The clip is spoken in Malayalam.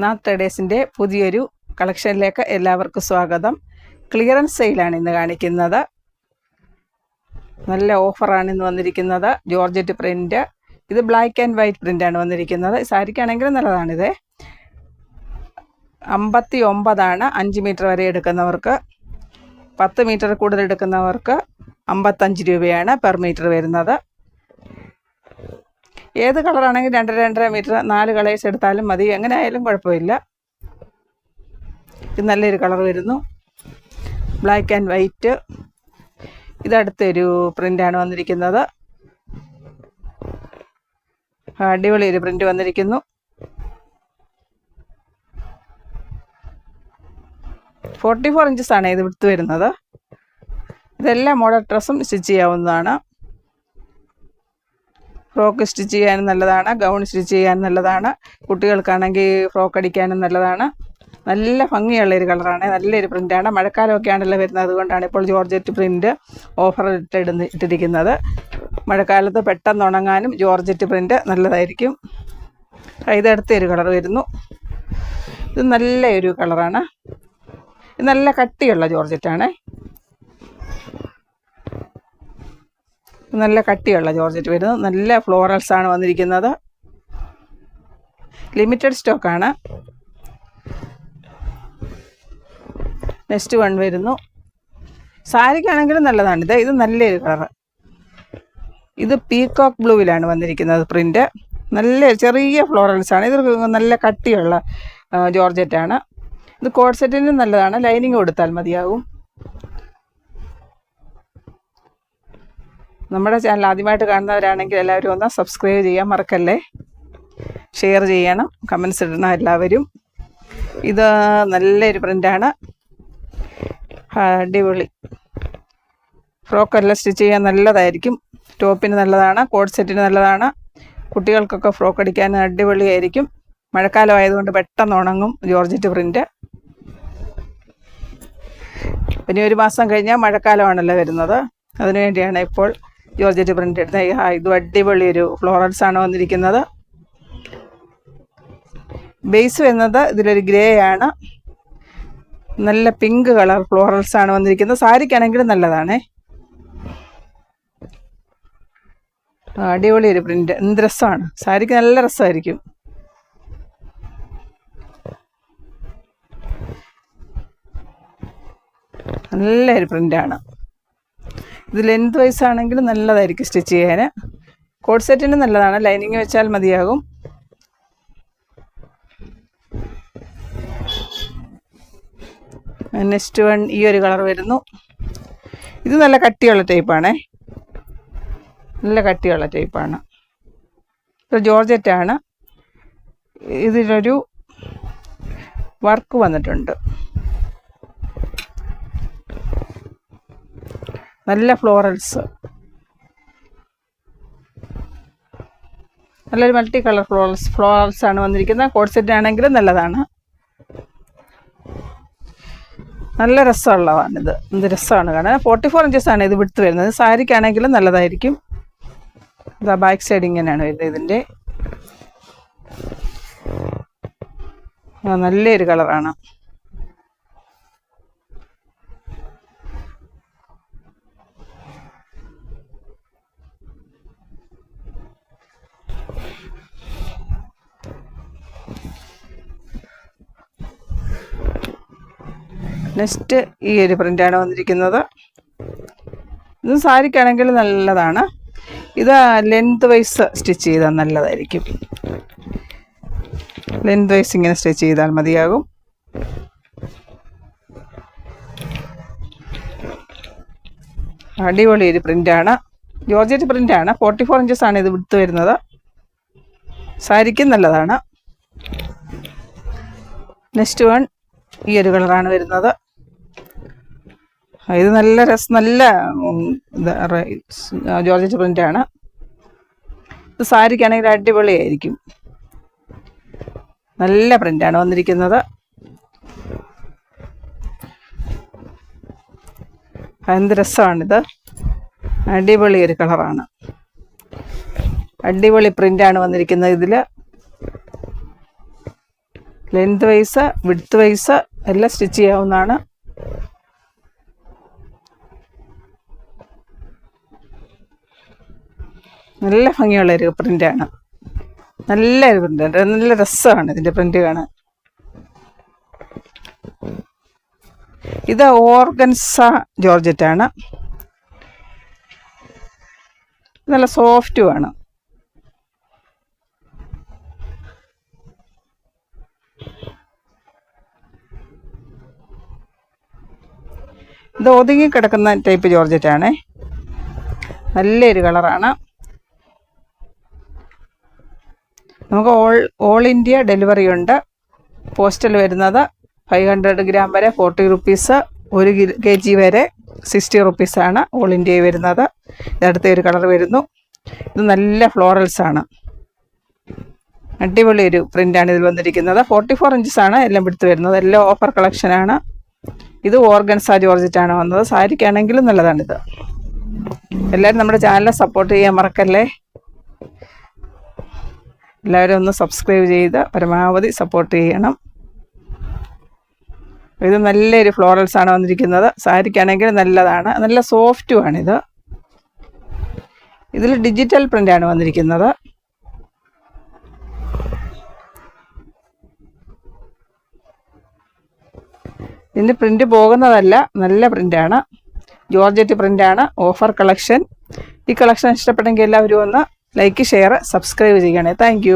നാത്ത് ട്രേഡേഴ്സിൻ്റെ പുതിയൊരു കളക്ഷനിലേക്ക് എല്ലാവർക്കും സ്വാഗതം. ക്ലിയറൻസ് സെയിലാണ് ഇന്ന് കാണിക്കുന്നത്. നല്ല ഓഫറാണ് ഇന്ന് വന്നിരിക്കുന്നത്. ജോർജറ്റ് പ്രിൻ്റ്, ഇത് ബ്ലാക്ക് ആൻഡ് വൈറ്റ് പ്രിൻ്റാണ് വന്നിരിക്കുന്നത്. സാരിക്കാണെങ്കിലും നല്ലതാണിത്. 59 5 മീറ്റർ വരെ എടുക്കുന്നവർക്ക്. 10 മീറ്റർ കൂടുതൽ എടുക്കുന്നവർക്ക് 55 രൂപയാണ് പെർ മീറ്റർ വരുന്നത്. ഏത് കളറാണെങ്കിലും 2.5 മീറ്റർ 4 കളേഴ്സ് എടുത്താലും മതി, എങ്ങനെ ആയാലും കുഴപ്പമില്ല. ഇത് നല്ലൊരു കളർ വരുന്നു, ബ്ലാക്ക് ആൻഡ് വൈറ്റ്. ഇതടുത്തൊരു പ്രിൻ്റാണ് വന്നിരിക്കുന്നത്. അടിപൊളി ഒരു പ്രിൻ്റ് വന്നിരിക്കുന്നു. 44 ഇഞ്ചസാണ് ഇത് വിടുത്ത് വരുന്നത്. ഇതെല്ലാം മോഡൽ ഡ്രസ്സും സ്റ്റിച്ച് ചെയ്യാവുന്നതാണ്. ഫ്രോക്ക് സ്റ്റിച്ച് ചെയ്യാനും നല്ലതാണ്, ഗൗൺ സ്റ്റിച്ച് ചെയ്യാനും നല്ലതാണ്, കുട്ടികൾക്കാണെങ്കിൽ ഫ്രോക്ക് അടിക്കാനും നല്ലതാണ്. നല്ല ഭംഗിയുള്ളൊരു കളറാണ്, നല്ലൊരു പ്രിൻ്റാണ്. മഴക്കാലമൊക്കെ ആണല്ലോ വരുന്നത്, അതുകൊണ്ടാണ് ഇപ്പോൾ ജോർജറ്റ് പ്രിൻ്റ് ഓഫർ ഇട്ടിരിക്കുന്നത്. മഴക്കാലത്ത് പെട്ടെന്ന് ഉണങ്ങാനും ജോർജറ്റ് പ്രിൻ്റ് നല്ലതായിരിക്കും. ഇതടുത്തൊരു കളർ വരുന്നു. ഇത് നല്ലൊരു കളറാണ്. ഇത് നല്ല കട്ടിയുള്ള ജോർജറ്റാണ്. നല്ല കട്ടിയുള്ള ജോർജറ്റ് വരുന്നു. നല്ല ഫ്ലോറൽസ് ആണ് വന്നിരിക്കുന്നത്. ലിമിറ്റഡ് സ്റ്റോക്കാണ്. നെക്സ്റ്റ് വൺ വരുന്നു. സാരിക്കാണെങ്കിലും നല്ലതാണിത്. ഇത് നല്ലൊരു കളർ. ഇത് പീകോക്ക് ബ്ലൂവിലാണ് വന്നിരിക്കുന്നത് പ്രിൻ്റ്. നല്ല ചെറിയ ഫ്ലോറൽസ് ആണ്. ഇത് നല്ല കട്ടിയുള്ള ജോർജറ്റാണ്. ഇത് കോഡ് സെറ്റിന് നല്ലതാണ്, ലൈനിങ് കൊടുത്താൽ മതിയാകും. നമ്മുടെ ചാനൽ ആദ്യമായിട്ട് കാണുന്നവരാണെങ്കിൽ എല്ലാവരും ഒന്ന് സബ്സ്ക്രൈബ് ചെയ്യാൻ മറക്കല്ലേ. ഷെയർ ചെയ്യണം, കമൻസ് ഇടണം എല്ലാവരും. ഇത് നല്ലൊരു പ്രിൻ്റാണ്, അടിപൊളി. ഫ്രോക്കെല്ലാം സ്റ്റിച്ച് ചെയ്യാൻ നല്ലതായിരിക്കും. ടോപ്പിന് നല്ലതാണ്, കോഡ് സെറ്റിന് നല്ലതാണ്. കുട്ടികൾക്കൊക്കെ ഫ്രോക്ക് അടിക്കാൻ അടിപൊളിയായിരിക്കും. മഴക്കാലം ആയതുകൊണ്ട് പെട്ടെന്ന് ഉണങ്ങും ജോർജറ്റ് പ്രിൻ്റ്. പിന്നെ ഒരു മാസം കഴിഞ്ഞാൽ മഴക്കാലമാണല്ലോ വരുന്നത്, അതിനുവേണ്ടിയാണ് ഇപ്പോൾ ജോർജറ്റ് പ്രിൻ്റ് എടുത്തത്. ഇതും അടിപൊളിയൊരു ഫ്ലോറൽസ് ആണ് വന്നിരിക്കുന്നത്. ബേസ് വരുന്നത് ഇതിലൊരു ഗ്രേ ആണ്. നല്ല പിങ്ക് കളർ ഫ്ലോറൽസ് ആണ് വന്നിരിക്കുന്നത്. സാരിക്കാണെങ്കിലും നല്ലതാണ്. അടിപൊളി ഒരു പ്രിൻ്റ്, എന്ത് രസമാണ്. സാരിക്ക് നല്ല രസമായിരിക്കും. നല്ലൊരു പ്രിൻ്റാണ്. ഇത് ലെന്ത് വൈസ് ആണെങ്കിലും നല്ലതായിരിക്കും സ്റ്റിച്ച് ചെയ്യാൻ. കോഡ് സെറ്റിന് നല്ലതാണ്, ലൈനിങ് വെച്ചാൽ മതിയാകും. നെക്സ്റ്റ് വൺ ഈ ഒരു കളർ വരുന്നു. ഇത് നല്ല കട്ടിയുള്ള ടൈപ്പാണേ, നല്ല കട്ടിയുള്ള ടൈപ്പാണ്. ഇത് ജോർജറ്റാണ്. ഇതിലൊരു വർക്ക് വന്നിട്ടുണ്ട്. നല്ല ഫ്ലോറൽസ്, നല്ലൊരു മൾട്ടി കളർ ഫ്ലോറൽസ് ആണ് വന്നിരിക്കുന്നത്. കോഡ് സെറ്റ് ആണെങ്കിലും നല്ലതാണ്. നല്ല രസമുള്ളതാണിത്, എന്ത് രസമാണ് കാണാൻ. 44 ഇഞ്ചസാണ് ഇത് വിടുത്ത് വരുന്നത്. സാരിക്കാണെങ്കിലും നല്ലതായിരിക്കും. ഇതാ ബാക്ക് സൈഡ് ഇങ്ങനെയാണ് വരുന്നത് ഇതിൻ്റെ. നല്ലൊരു കളറാണ്. നെക്സ്റ്റ് ഈ ഒരു പ്രിൻ്റാണ് വന്നിരിക്കുന്നത്. ഇത് സാരിക്കാണെങ്കിൽ നല്ലതാണ്. ഇത് ലെന്ത് വൈസ് സ്റ്റിച്ച് ചെയ്താൽ നല്ലതായിരിക്കും. ലെന്ത് വൈസ് ഇങ്ങനെ സ്റ്റിച്ച് ചെയ്താൽ മതിയാകും. അടിപൊളി ഒരു പ്രിൻ്റാണ്, ജോർജറ്റ് പ്രിൻ്റാണ്. 44 ഇഞ്ചസാണ് ഇത് വിടുത്ത് വരുന്നത്. സാരിക്കും നല്ലതാണ്. നെക്സ്റ്റ് വൺ ഈ ഒരു കളറാണ് വരുന്നത്. ഇത് നല്ല നല്ല ജോർജറ്റ് പ്രിൻ്റാണ്. ഇത് സാരിക്കാണെങ്കിൽ അടിപൊളിയായിരിക്കും. നല്ല പ്രിൻ്റാണ് വന്നിരിക്കുന്നത്. എന്ത് രസമാണിത്, അടിപൊളി ഒരു കളറാണ്. അടിപൊളി പ്രിൻ്റാണ് വന്നിരിക്കുന്നത്. ഇതിൽ ലെങ്ത് വൈസ് വിഡ്ത്ത് വൈസ് എല്ലാം സ്റ്റിച്ച് ചെയ്യാവുന്നതാണ്. നല്ല ഭംഗിയുള്ളൊരു പ്രിൻ്റാണ്. നല്ലൊരു പ്രിൻ്റ്, നല്ല രസമാണ് ഇതിൻ്റെ പ്രിൻ്റ് കാണാൻ. ഇത് ഓർഗൻസ ജോർജറ്റാണ്. നല്ല സോഫ്റ്റുമാണ്. ഇത് ഒതുങ്ങി കിടക്കുന്ന ടൈപ്പ് ജോർജറ്റാണേ. നല്ലൊരു കളറാണ്. നമുക്ക് ഓൾ ഇന്ത്യ ഡെലിവറി ഉണ്ട്. പോസ്റ്റൽ വരുന്നത് 500 ഗ്രാം വരെ 40 റുപ്പീസ്, 1 kg വരെ 60 റുപ്പീസാണ് ഓൾ ഇന്ത്യയിൽ വരുന്നത്. ഇതടുത്ത ഒരു കളർ വരുന്നു. ഇത് നല്ല ഫ്ലോറൽസാണ്. അടിപൊളി ഒരു പ്രിൻ്റാണ് ഇതിൽ വന്നിരിക്കുന്നത്. 44 ഇഞ്ചസാണ് എല്ലാം എടുത്ത് വരുന്നത്. എല്ലാം ഓഫർ കളക്ഷനാണ്. ഇത് ഓർഗൻസ ജോർജറ്റാണ് വന്നത്. സാരിക്കാണെങ്കിലും നല്ലതാണിത്. എല്ലാവരും നമ്മുടെ ചാനൽ സപ്പോർട്ട് ചെയ്യാൻ മറക്കല്ലേ. എല്ലാവരും ഒന്ന് സബ്സ്ക്രൈബ് ചെയ്ത് പരമാവധി സപ്പോർട്ട് ചെയ്യണം. ഇത് നല്ലൊരു ഫ്ലോറൽസാണ് വന്നിരിക്കുന്നത്. സാരിക്കാണെങ്കിൽ നല്ലതാണ്. നല്ല സോഫ്റ്റുമാണിത്. ഇതിൽ ഡിജിറ്റൽ പ്രിൻ്റാണ് വന്നിരിക്കുന്നത്. ഇതിൻ്റെ പ്രിൻ്റ് പോകുന്നതല്ല, നല്ല പ്രിൻ്റാണ്. ജോർജറ്റ് പ്രിൻ്റാണ്. Offer collection. ഈ കളക്ഷൻ ഇഷ്ടപ്പെട്ടെങ്കിൽ എല്ലാവരും ഒന്ന് ലൈക്ക്, ഷെയർ, സബ്സ്ക്രൈബ് ചെയ്യണേ. താങ്ക്